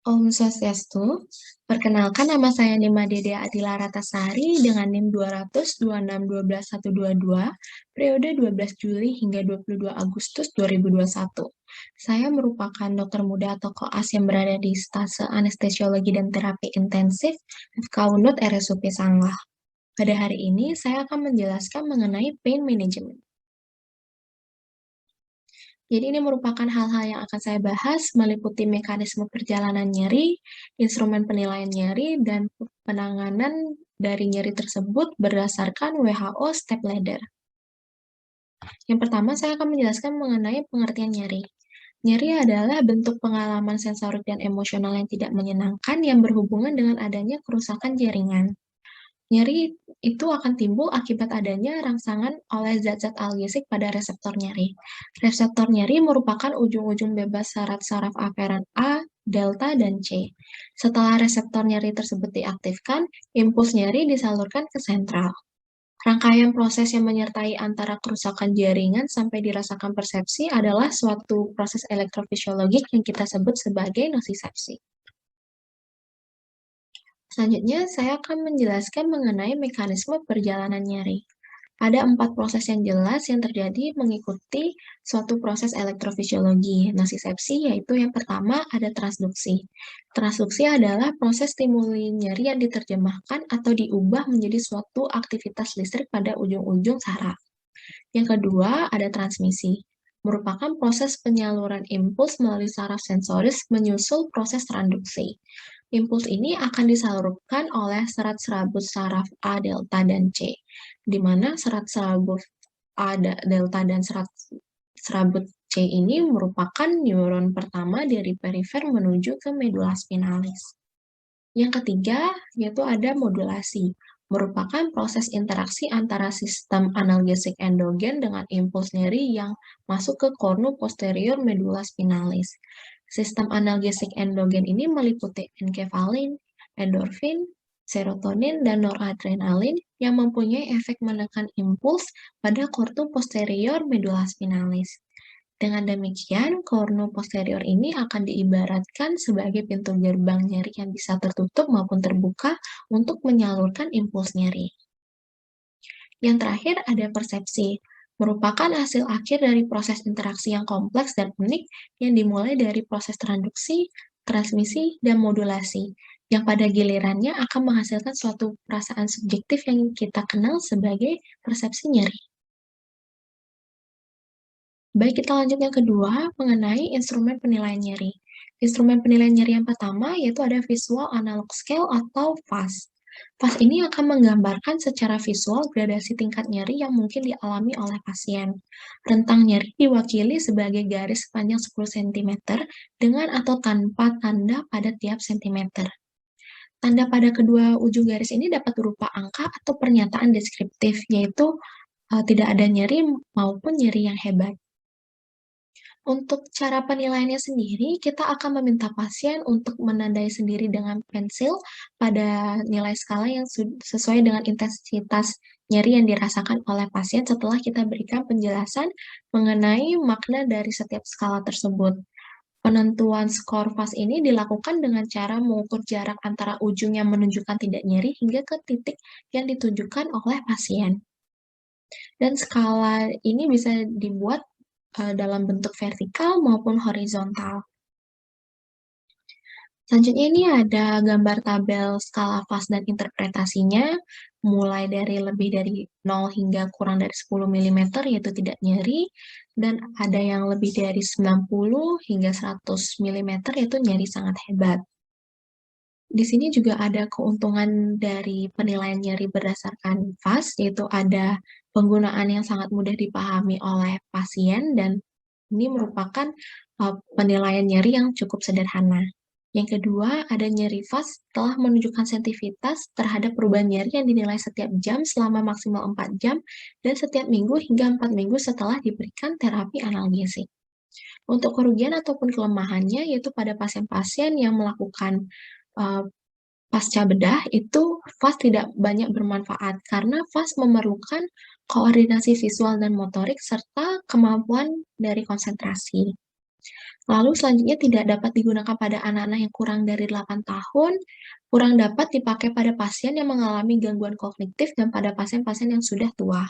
Om Swastiastu, perkenalkan nama saya Nima Dede Adila Ratasari dengan NIM 20026121122, periode 12 Juli hingga 22 Agustus 2021. Saya merupakan dokter muda atau koas yang berada di stase anestesiologi dan terapi intensif FK Unut RSUP Sanglah. Pada hari ini, saya akan menjelaskan mengenai pain management. Jadi ini merupakan hal-hal yang akan saya bahas, meliputi mekanisme perjalanan nyeri, instrumen penilaian nyeri, dan penanganan dari nyeri tersebut berdasarkan WHO Step Ladder. Yang pertama, saya akan menjelaskan mengenai pengertian nyeri. Nyeri adalah bentuk pengalaman sensorik dan emosional yang tidak menyenangkan yang berhubungan dengan adanya kerusakan jaringan. Nyeri itu akan timbul akibat adanya rangsangan oleh zat-zat analgesik pada reseptor nyeri. Reseptor nyeri merupakan ujung-ujung bebas syarat saraf aferan A, delta, dan C. Setelah reseptor nyeri tersebut diaktifkan, impuls nyeri disalurkan ke sentral. Rangkaian proses yang menyertai antara kerusakan jaringan sampai dirasakan persepsi adalah suatu proses elektrofisiologik yang kita sebut sebagai nosisepsi. Selanjutnya, saya akan menjelaskan mengenai mekanisme perjalanan nyeri. Ada 4 proses yang jelas yang terjadi mengikuti suatu proses elektrofisiologi nosisepsi, yaitu yang pertama ada transduksi. Transduksi adalah proses stimuli nyeri yang diterjemahkan atau diubah menjadi suatu aktivitas listrik pada ujung-ujung saraf. Yang kedua ada transmisi, merupakan proses penyaluran impuls melalui saraf sensoris menyusul proses transduksi. Impuls ini akan disalurkan oleh serat serabut saraf A, delta, dan C, di mana serat serabut A, delta, dan serat serabut C ini merupakan neuron pertama dari perifer menuju ke medula spinalis. Yang ketiga, yaitu ada modulasi, merupakan proses interaksi antara sistem analgesik endogen dengan impuls nyeri yang masuk ke kornu posterior medula spinalis. Sistem analgesik endogen ini meliputi enkefalin, endorfin, serotonin, dan noradrenalin yang mempunyai efek menekan impuls pada kornu posterior medula spinalis. Dengan demikian, kornu posterior ini akan diibaratkan sebagai pintu gerbang nyeri yang bisa tertutup maupun terbuka untuk menyalurkan impuls nyeri. Yang terakhir ada persepsi, merupakan hasil akhir dari proses interaksi yang kompleks dan unik yang dimulai dari proses transduksi, transmisi, dan modulasi, yang pada gilirannya akan menghasilkan suatu perasaan subjektif yang kita kenal sebagai persepsi nyeri. Baik, kita lanjut yang kedua, mengenai instrumen penilaian nyeri. Instrumen penilaian nyeri yang pertama yaitu ada Visual Analog Scale atau VAS. VAS ini akan menggambarkan secara visual gradasi tingkat nyeri yang mungkin dialami oleh pasien. Rentang nyeri diwakili sebagai garis panjang 10 cm dengan atau tanpa tanda pada tiap sentimeter. Tanda pada kedua ujung garis ini dapat berupa angka atau pernyataan deskriptif, yaitu tidak ada nyeri maupun nyeri yang hebat. Untuk cara penilaiannya sendiri, kita akan meminta pasien untuk menandai sendiri dengan pensil pada nilai skala yang sesuai dengan intensitas nyeri yang dirasakan oleh pasien setelah kita berikan penjelasan mengenai makna dari setiap skala tersebut. Penentuan skor VAS ini dilakukan dengan cara mengukur jarak antara ujung yang menunjukkan tidak nyeri hingga ke titik yang ditunjukkan oleh pasien. Dan skala ini bisa dibuat dalam bentuk vertikal maupun horizontal. Selanjutnya ini ada gambar tabel skala VAS dan interpretasinya, mulai dari lebih dari 0 hingga kurang dari 10 mm, yaitu tidak nyeri, dan ada yang lebih dari 90 hingga 100 mm, yaitu nyeri sangat hebat. Di sini juga ada keuntungan dari penilaian nyeri berdasarkan VAS, yaitu ada penggunaan yang sangat mudah dipahami oleh pasien, dan ini merupakan penilaian nyeri yang cukup sederhana. Yang kedua, ada nyeri VAS telah menunjukkan sensitivitas terhadap perubahan nyeri yang dinilai setiap jam selama maksimal 4 jam dan setiap minggu hingga 4 minggu setelah diberikan terapi analgesik. Untuk kerugian ataupun kelemahannya, yaitu pada pasien-pasien yang melakukan pasca bedah, itu VAS tidak banyak bermanfaat karena VAS memerlukan koordinasi visual dan motorik serta kemampuan dari konsentrasi. Lalu selanjutnya tidak dapat digunakan pada anak-anak yang kurang dari 8 tahun, kurang dapat dipakai pada pasien yang mengalami gangguan kognitif dan pada pasien-pasien yang sudah tua,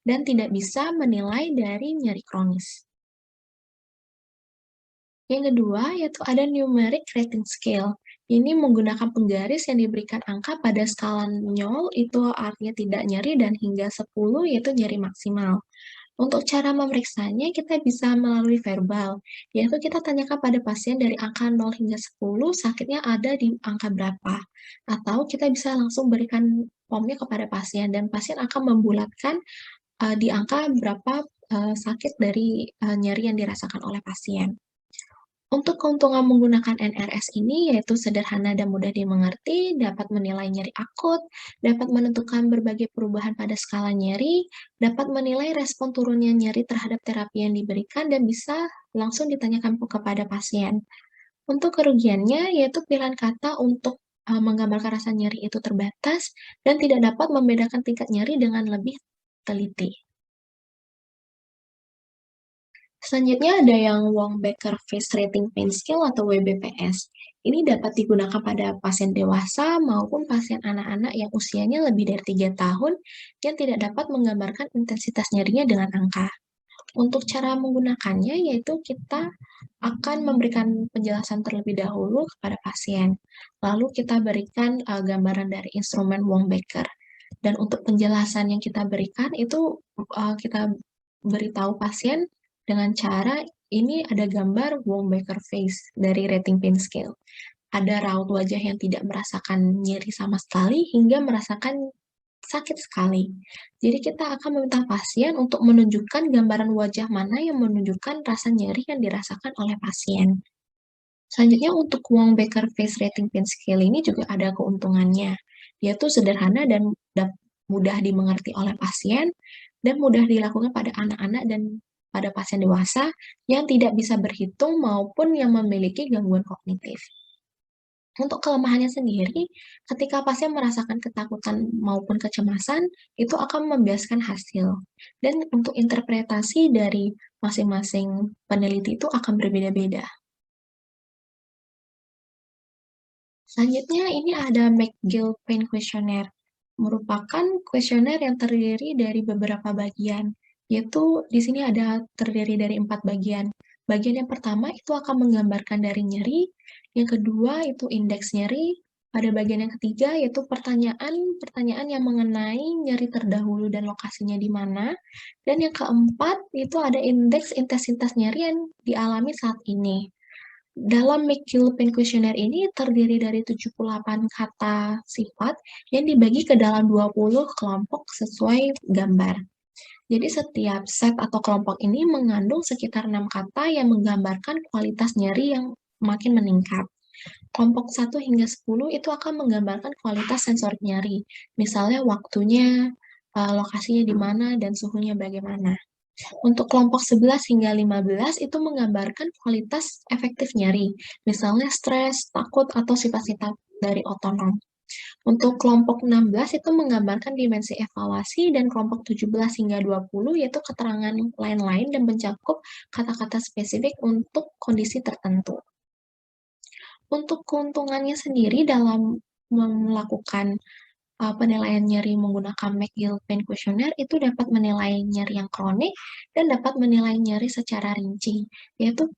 dan tidak bisa menilai dari nyeri kronis. Yang kedua, yaitu ada numeric rating scale. Ini menggunakan penggaris yang diberikan angka pada skala 0, itu artinya tidak nyeri, dan hingga 10, yaitu nyeri maksimal. Untuk cara memeriksanya, kita bisa melalui verbal, yaitu kita tanyakan pada pasien dari angka 0 hingga 10, sakitnya ada di angka berapa. Atau kita bisa langsung berikan formnya kepada pasien, dan pasien akan membulatkan di angka berapa sakit dari nyeri yang dirasakan oleh pasien. Untuk keuntungan menggunakan NRS ini yaitu sederhana dan mudah dimengerti, dapat menilai nyeri akut, dapat menentukan berbagai perubahan pada skala nyeri, dapat menilai respon turunnya nyeri terhadap terapi yang diberikan, dan bisa langsung ditanyakan kepada pasien. Untuk kerugiannya yaitu pilihan kata untuk menggambarkan rasa nyeri itu terbatas dan tidak dapat membedakan tingkat nyeri dengan lebih teliti. Selanjutnya ada yang Wong-Baker Face Rating Pain Scale atau WBPS. Ini dapat digunakan pada pasien dewasa maupun pasien anak-anak yang usianya lebih dari 3 tahun yang tidak dapat menggambarkan intensitas nyerinya dengan angka. Untuk cara menggunakannya yaitu kita akan memberikan penjelasan terlebih dahulu kepada pasien. Lalu kita berikan gambaran dari instrumen Wong-Baker. Dan untuk penjelasan yang kita berikan itu kita beritahu pasien dengan cara ini ada gambar Wong-Baker face dari rating pain scale. Ada raut wajah yang tidak merasakan nyeri sama sekali hingga merasakan sakit sekali. Jadi kita akan meminta pasien untuk menunjukkan gambaran wajah mana yang menunjukkan rasa nyeri yang dirasakan oleh pasien. Selanjutnya untuk Wong-Baker Face Rating Pain Scale ini juga ada keuntungannya, yaitu sederhana dan mudah dimengerti oleh pasien, dan mudah dilakukan pada anak-anak dan pada pasien dewasa yang tidak bisa berhitung maupun yang memiliki gangguan kognitif. Untuk kelemahannya sendiri, ketika pasien merasakan ketakutan maupun kecemasan, itu akan membiaskan hasil. Dan untuk interpretasi dari masing-masing peneliti itu akan berbeda-beda. Selanjutnya ini ada McGill Pain Questionnaire, merupakan kuesioner yang terdiri dari beberapa bagian, yaitu di sini ada terdiri dari 4 bagian. Bagian yang pertama itu akan menggambarkan dari nyeri, yang kedua itu indeks nyeri, pada bagian yang ketiga yaitu pertanyaan yang mengenai nyeri terdahulu dan lokasinya di mana, dan yang keempat itu ada indeks intensitas nyeri yang dialami saat ini. Dalam McGill Pain Questionnaire ini terdiri dari 78 kata sifat yang dibagi ke dalam 20 kelompok sesuai gambar. Jadi setiap set atau kelompok ini mengandung sekitar 6 kata yang menggambarkan kualitas nyeri yang makin meningkat. Kelompok 1 hingga 10 itu akan menggambarkan kualitas sensorik nyeri, misalnya waktunya, lokasinya di mana, dan suhunya bagaimana. Untuk kelompok 11 hingga 15 itu menggambarkan kualitas efektif nyeri, misalnya stres, takut, atau sifat-sifat dari otonom. Untuk kelompok 16 itu menggambarkan dimensi evaluasi, dan kelompok 17 hingga 20 yaitu keterangan lain-lain dan mencakup kata-kata spesifik untuk kondisi tertentu. Untuk keuntungannya sendiri dalam melakukan penilaian nyeri menggunakan McGill Pain Questionnaire itu dapat menilai nyeri yang kronik dan dapat menilai nyeri secara rinci, yaitu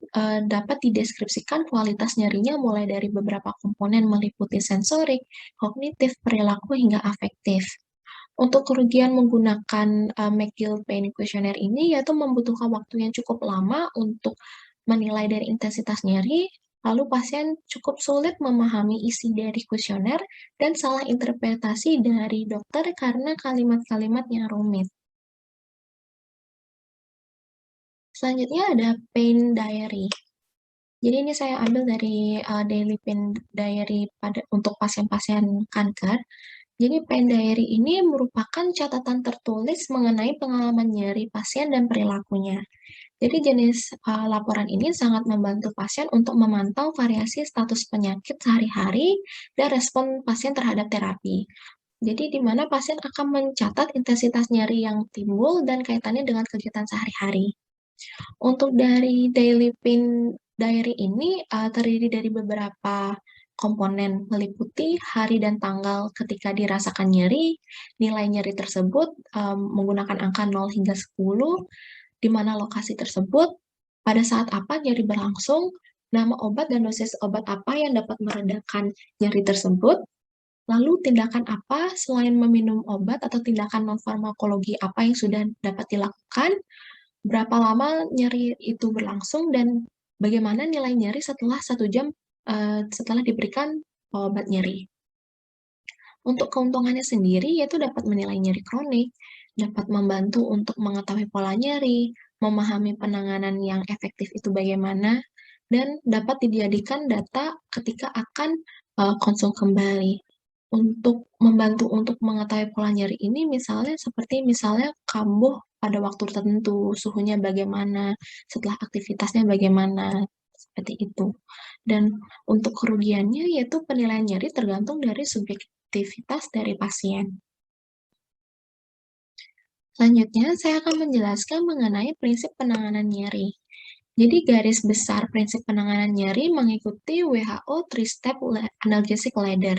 dapat dideskripsikan kualitas nyerinya mulai dari beberapa komponen meliputi sensorik, kognitif, perilaku, hingga afektif. Untuk kerugian menggunakan McGill Pain Questionnaire ini yaitu membutuhkan waktu yang cukup lama untuk menilai dari intensitas nyeri, lalu pasien cukup sulit memahami isi dari kuesioner dan salah interpretasi dari dokter karena kalimat-kalimat yang rumit. Selanjutnya ada Pain Diary. Jadi ini saya ambil dari Daily Pain Diary untuk pasien-pasien kanker. Jadi Pain Diary ini merupakan catatan tertulis mengenai pengalaman nyeri pasien dan perilakunya. Jadi jenis laporan ini sangat membantu pasien untuk memantau variasi status penyakit sehari-hari dan respon pasien terhadap terapi. Jadi di mana pasien akan mencatat intensitas nyeri yang timbul dan kaitannya dengan kegiatan sehari-hari. Untuk dari Daily Pain Diary ini terdiri dari beberapa komponen, meliputi hari dan tanggal ketika dirasakan nyeri, nilai nyeri tersebut menggunakan angka 0 hingga 10, di mana lokasi tersebut, pada saat apa nyeri berlangsung, nama obat dan dosis obat apa yang dapat meredakan nyeri tersebut, lalu tindakan apa selain meminum obat atau tindakan non-farmakologi apa yang sudah dapat dilakukan, berapa lama nyeri itu berlangsung, dan bagaimana nilai nyeri setelah 1 jam setelah diberikan obat nyeri. Untuk keuntungannya sendiri, yaitu dapat menilai nyeri kronik, dapat membantu untuk mengetahui pola nyeri, memahami penanganan yang efektif itu bagaimana, dan dapat dijadikan data ketika akan konsul kembali. Untuk membantu untuk mengetahui pola nyeri ini misalnya kambuh pada waktu tertentu, suhunya bagaimana, setelah aktivitasnya bagaimana, seperti itu. Dan untuk kerugiannya yaitu penilaian nyeri tergantung dari subjektivitas dari pasien. Selanjutnya, saya akan menjelaskan mengenai prinsip penanganan nyeri. Jadi garis besar prinsip penanganan nyeri mengikuti WHO 3-step analgesic ladder.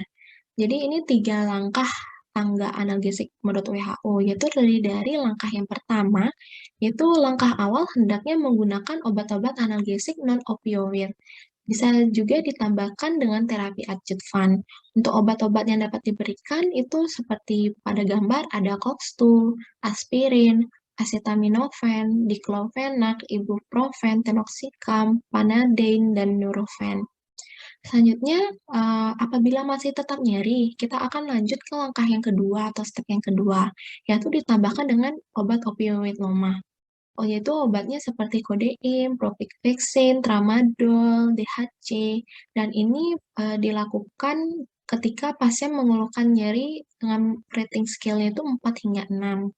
Jadi ini 3 langkah tangga analgesik menurut WHO, yaitu terdiri dari langkah yang pertama, yaitu langkah awal hendaknya menggunakan obat-obat analgesik non-opioid. Bisa juga ditambahkan dengan terapi adjuvan. Untuk obat-obat yang dapat diberikan itu seperti pada gambar ada COX-2, aspirin, acetaminophen, diclofenac, ibuprofen, tenoxicam, Panadeine, dan Nurofen. Selanjutnya, apabila masih tetap nyeri, kita akan lanjut ke langkah yang kedua atau step yang kedua, yaitu ditambahkan dengan obat opioid lemah. Yaitu obatnya seperti kodein, propifexin, tramadol, DHC, dan ini dilakukan ketika pasien mengeluhkan nyeri dengan rating scale-nya itu 4 hingga 6.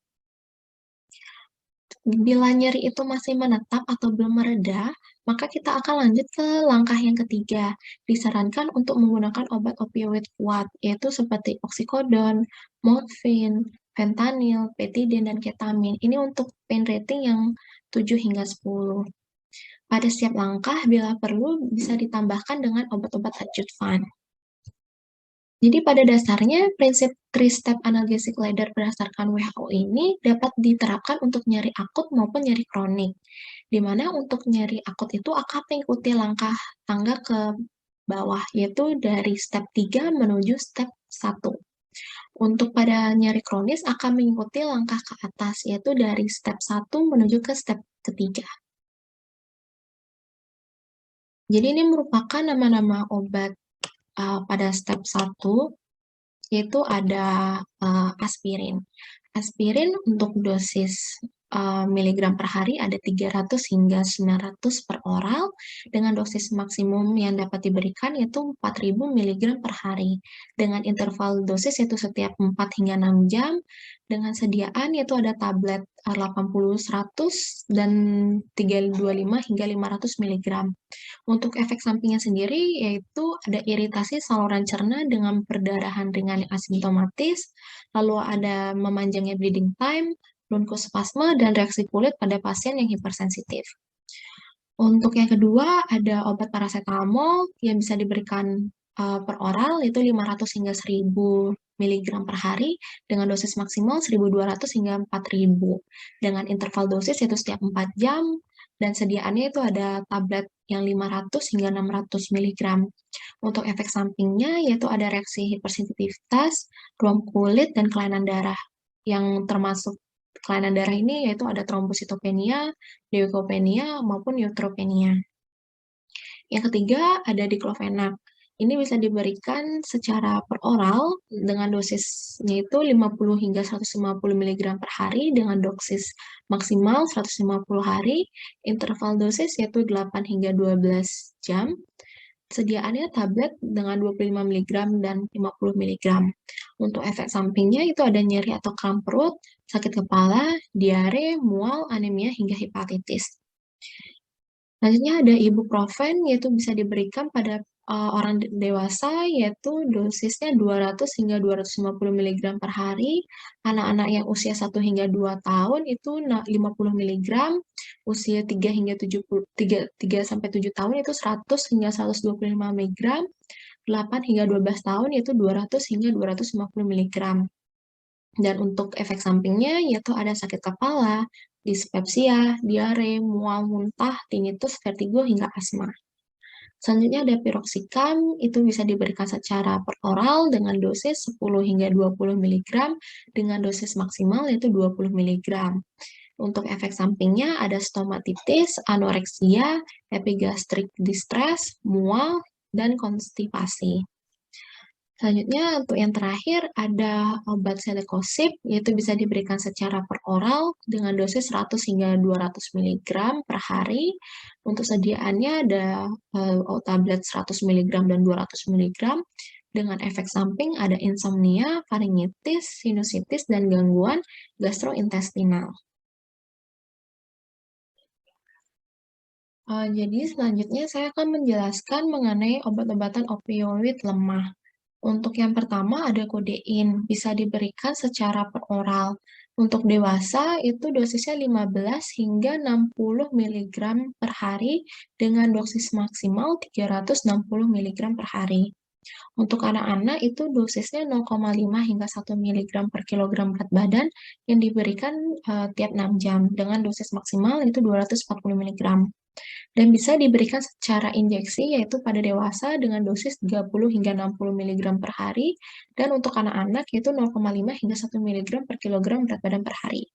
Bila nyeri itu masih menetap atau belum mereda, maka kita akan lanjut ke langkah yang ketiga. Disarankan untuk menggunakan obat opioid kuat, yaitu seperti oksikodon, morfin, fentanyl, petidin, dan ketamin. Ini untuk pain rating yang 7 hingga 10. Pada setiap langkah, bila perlu, bisa ditambahkan dengan obat-obat adjuvan. Jadi pada dasarnya, prinsip 3-step analgesic ladder berdasarkan WHO ini dapat diterapkan untuk nyeri akut maupun nyeri kronik. Di mana untuk nyeri akut itu akan mengikuti langkah tangga ke bawah, yaitu dari step 3 menuju step 1. Untuk pada nyeri kronis akan mengikuti langkah ke atas, yaitu dari step 1 menuju ke step ketiga. Jadi ini merupakan nama-nama obat pada step 1, yaitu ada aspirin. Aspirin untuk dosis miligram per hari ada 300 hingga 900 per oral, dengan dosis maksimum yang dapat diberikan yaitu 4000 mg per hari, dengan interval dosis yaitu setiap 4 hingga 6 jam, dengan sediaan yaitu ada tablet 80, 100, dan 325 hingga 500 mg. Untuk efek sampingnya sendiri yaitu ada iritasi saluran cerna dengan perdarahan ringan yang asimptomatis, lalu ada memanjangnya bleeding time, bronkospasme, dan reaksi kulit pada pasien yang hipersensitif. Untuk yang kedua, ada obat paracetamol yang bisa diberikan per oral, yaitu 500 hingga 1000 mg per hari, dengan dosis maksimal 1200 hingga 4000, dengan interval dosis yaitu setiap 4 jam, dan sediaannya itu ada tablet yang 500 hingga 600 mg. Untuk efek sampingnya, yaitu ada reaksi hipersensitivitas, ruam kulit, dan kelainan darah. Yang termasuk kelainan darah ini yaitu ada trombositopenia, leukopenia, maupun neutropenia. Yang ketiga, ada diclofenac. Ini bisa diberikan secara per oral dengan dosisnya itu 50 hingga 150 mg per hari dengan dosis maksimal 150 hari, interval dosis yaitu 8 hingga 12 jam. Sediaannya tablet dengan 25 mg dan 50 mg. Untuk efek sampingnya itu ada nyeri atau kram perut, sakit kepala, diare, mual, anemia, hingga hepatitis. Selanjutnya ada ibuprofen, yaitu bisa diberikan pada orang dewasa yaitu dosisnya 200 hingga 250 mg per hari. Anak-anak yang usia 1 hingga 2 tahun itu 50 mg, usia 3 hingga 70 3 sampai 7 tahun itu 100 hingga 125 mg, 8 hingga 12 tahun yaitu 200 hingga 250 mg. Dan untuk efek sampingnya yaitu ada sakit kepala, dispepsia, diare, mual, muntah, tinnitus, vertigo, hingga asma. Selanjutnya ada piroxicam, itu bisa diberikan secara per oral dengan dosis 10 hingga 20 mg dengan dosis maksimal yaitu 20 mg. Untuk efek sampingnya ada stomatitis, anoreksia, epigastric distress, mual, dan konstipasi. Selanjutnya, untuk yang terakhir ada obat selekosip, yaitu bisa diberikan secara per oral dengan dosis 100 hingga 200 mg per hari. Untuk sediaannya ada tablet 100 mg dan 200 mg. Dengan efek samping ada insomnia, faringitis, sinusitis, dan gangguan gastrointestinal. Jadi selanjutnya saya akan menjelaskan mengenai obat-obatan opioid lemah. Untuk yang pertama ada kodein, bisa diberikan secara per oral. Untuk dewasa itu dosisnya 15 hingga 60 mg per hari dengan dosis maksimal 360 mg per hari. Untuk anak-anak itu dosisnya 0,5 hingga 1 mg per kilogram berat badan yang diberikan tiap 6 jam dengan dosis maksimal itu 240 mg. Dan bisa diberikan secara injeksi yaitu pada dewasa dengan dosis 30 hingga 60 mg per hari dan untuk anak-anak yaitu 0,5 hingga 1 mg per kilogram berat badan per hari.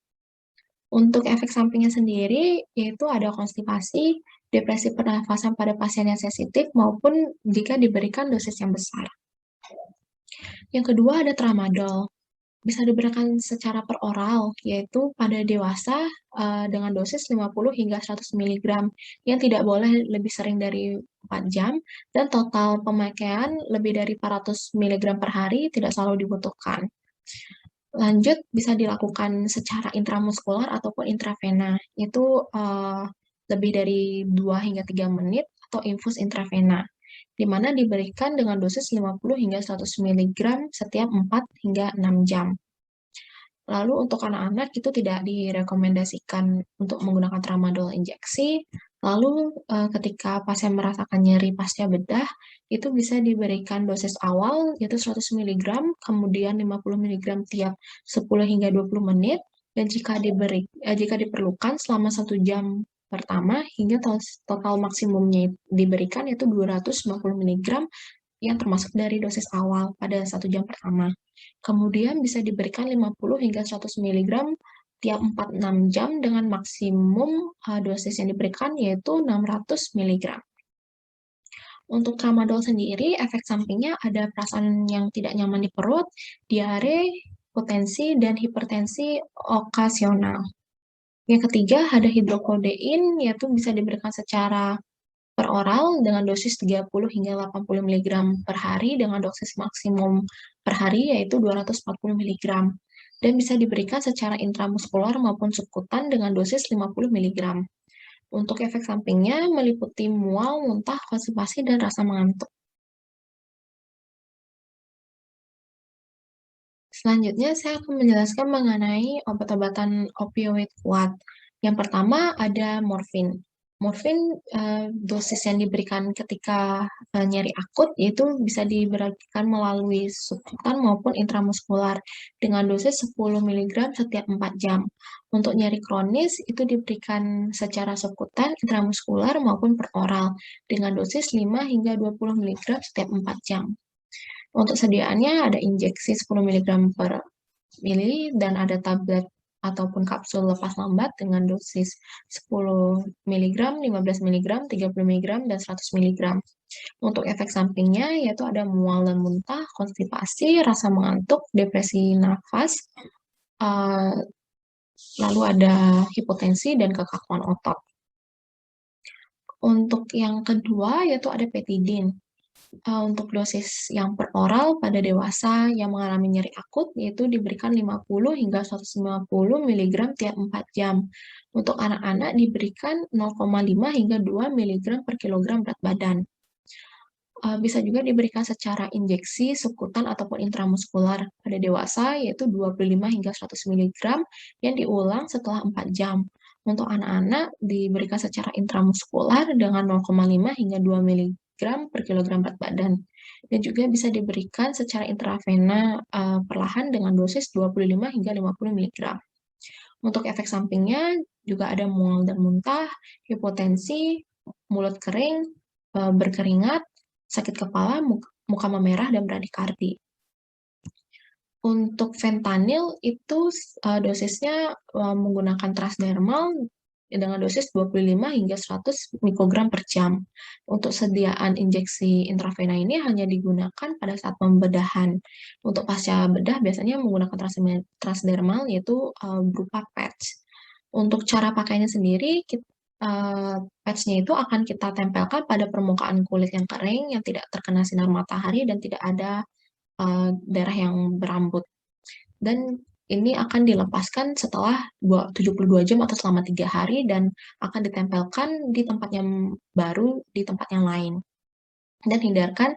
Untuk efek sampingnya sendiri yaitu ada konstipasi, depresi pernafasan pada pasien yang sensitif maupun jika diberikan dosis yang besar. Yang kedua ada tramadol. Bisa diberikan secara per oral, yaitu pada dewasa dengan dosis 50 hingga 100 mg, yang tidak boleh lebih sering dari 4 jam, dan total pemakaian lebih dari 400 mg per hari tidak selalu dibutuhkan. Lanjut, bisa dilakukan secara intramuskular ataupun intravena, itu lebih dari 2 hingga 3 menit, atau infus intravena, di mana diberikan dengan dosis 50 hingga 100 mg setiap 4 hingga 6 jam. Lalu untuk anak-anak itu tidak direkomendasikan untuk menggunakan tramadol injeksi. Lalu ketika pasien merasakan nyeri pasca bedah, itu bisa diberikan dosis awal yaitu 100 mg, kemudian 50 mg tiap 10 hingga 20 menit, dan jika diperlukan selama 1 jam pertama hingga total maksimumnya diberikan yaitu 250 mg yang termasuk dari dosis awal pada 1 jam pertama. Kemudian bisa diberikan 50 hingga 100 mg tiap 4-6 jam dengan maksimum dosis yang diberikan yaitu 600 mg. Untuk tramadol sendiri, efek sampingnya ada perasaan yang tidak nyaman di perut, diare, potensi, dan hipertensi okasional. Yang ketiga, ada hidrokodein, yaitu bisa diberikan secara per oral dengan dosis 30 hingga 80 mg per hari dengan dosis maksimum per hari yaitu 240 mg dan bisa diberikan secara intramuskular maupun subkutan dengan dosis 50 mg. Untuk efek sampingnya meliputi mual, muntah, konstipasi, dan rasa mengantuk. Selanjutnya saya akan menjelaskan mengenai obat-obatan opioid kuat. Yang pertama ada morfin. Morfin dosis yang diberikan ketika nyeri akut yaitu bisa diberikan melalui subkutan maupun intramuskular dengan dosis 10 mg setiap 4 jam. Untuk nyeri kronis itu diberikan secara subkutan, intramuskular maupun per oral dengan dosis 5 hingga 20 mg setiap 4 jam. Untuk sediaannya ada injeksi 10 mg per mili dan ada tablet ataupun kapsul lepas lambat dengan dosis 10 mg, 15 mg, 30 mg, dan 100 mg. Untuk efek sampingnya yaitu ada mual dan muntah, konstipasi, rasa mengantuk, depresi nafas, lalu ada hipotensi dan kekakuan otot. Untuk yang kedua yaitu ada petidin. Untuk dosis yang per oral pada dewasa yang mengalami nyeri akut yaitu diberikan 50 hingga 150 mg tiap 4 jam. Untuk anak-anak diberikan 0,5 hingga 2 mg per kilogram berat badan. Bisa juga diberikan secara injeksi, subkutan, ataupun intramuskular. Pada dewasa, yaitu 25 hingga 100 mg yang diulang setelah 4 jam. Untuk anak-anak, diberikan secara intramuskular dengan 0,5 hingga 2 mg per kilogram berat badan. Dan juga bisa diberikan secara intravena perlahan dengan dosis 25 hingga 50 mg. Untuk efek sampingnya juga ada mual dan muntah, hipotensi, mulut kering, berkeringat, sakit kepala, muka memerah, dan bradikardi. Untuk fentanyl itu dosisnya menggunakan transdermal dengan dosis 25 hingga 100 mikrogram per jam. Untuk sediaan injeksi intravena ini hanya digunakan pada saat pembedahan. Untuk pasca bedah biasanya menggunakan transdermal yaitu berupa patch. Untuk cara pakainya sendiri, patch-nya itu akan kita tempelkan pada permukaan kulit yang kering, yang tidak terkena sinar matahari, dan tidak ada daerah yang berambut. Dan ini akan dilepaskan setelah 72 jam atau selama 3 hari dan akan ditempelkan di tempat yang baru, di tempat yang lain. Dan hindarkan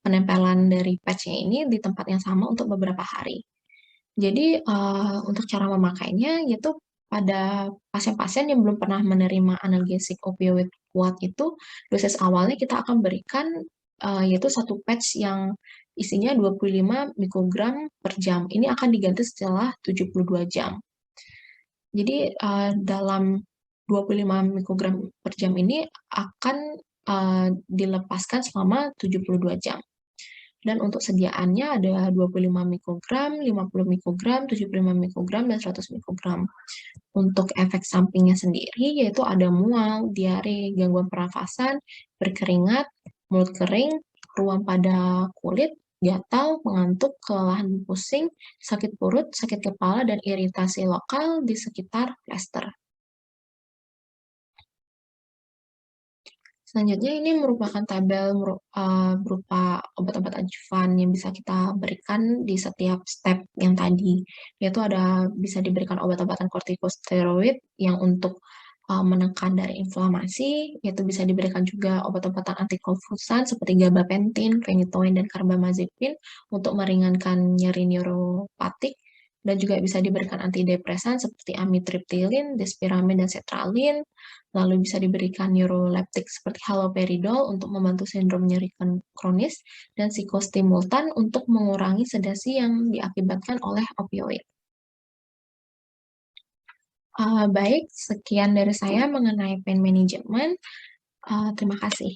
penempelan dari patch-nya ini di tempat yang sama untuk beberapa hari. Jadi untuk cara memakainya yaitu pada pasien-pasien yang belum pernah menerima analgesik opioid kuat itu, dosis awalnya kita akan berikan yaitu satu patch yang isinya 25 mikrogram per jam. Ini akan diganti setelah 72 jam. Jadi dalam 25 mikrogram per jam ini akan dilepaskan selama 72 jam. Dan untuk sediaannya ada 25 mikrogram, 50 mikrogram, 75 mikrogram, dan 100 mikrogram. Untuk efek sampingnya sendiri yaitu ada mual, diare, gangguan pernafasan, berkeringat, mulut kering, ruam pada kulit, gatal, mengantuk, kelelahan pusing, sakit perut, sakit kepala, dan iritasi lokal di sekitar plester. Selanjutnya ini merupakan tabel berupa obat-obat adjuvan yang bisa kita berikan di setiap step yang tadi, yaitu bisa diberikan obat-obatan kortikosteroid yang untuk menekan dari inflamasi, yaitu bisa diberikan juga obat-obatan antikonvulsan seperti gabapentin, phenytoin, dan karbamazepin untuk meringankan nyeri neuropatik, dan juga bisa diberikan antidepresan seperti amitriptilin, desipramid, dan sertralin. Lalu bisa diberikan neuroleptik seperti haloperidol untuk membantu sindrom nyeri kronis, dan psikostimultan untuk mengurangi sedasi yang diakibatkan oleh opioid. Baik, sekian dari saya mengenai pain management. Terima kasih.